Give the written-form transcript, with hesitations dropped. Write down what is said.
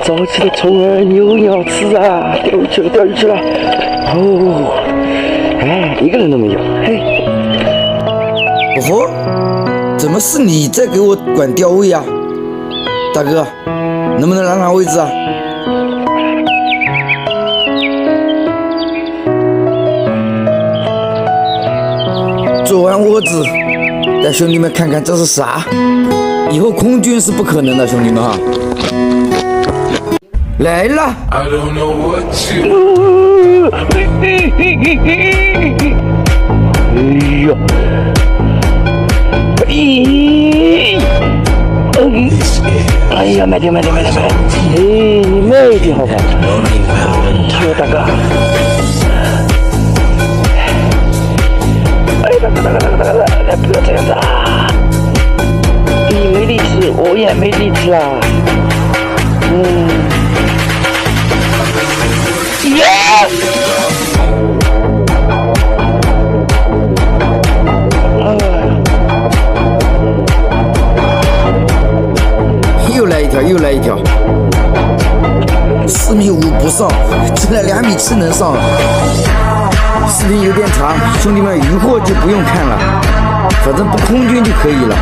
着急的虫儿有鸟吃啊！钓鱼去了，钓鱼去了！哦，哎，一个人都没有。嘿，哦，怎么是你在给我管钓位啊？大哥，能不能让位置啊？做完窝子，带兄弟们看看这是啥。以后空军是不可能的，兄弟们哈。来了！哎呦！哎呀，慢点！哎，你慢一点好不好？去，大哥！哎，大哥，不要这样子啊！你没力气，我也没力气啊。又来一条，4.5米不上，进来2.7米能上了。视频有点长，兄弟们渔获就不用看了，反正不空军就可以了。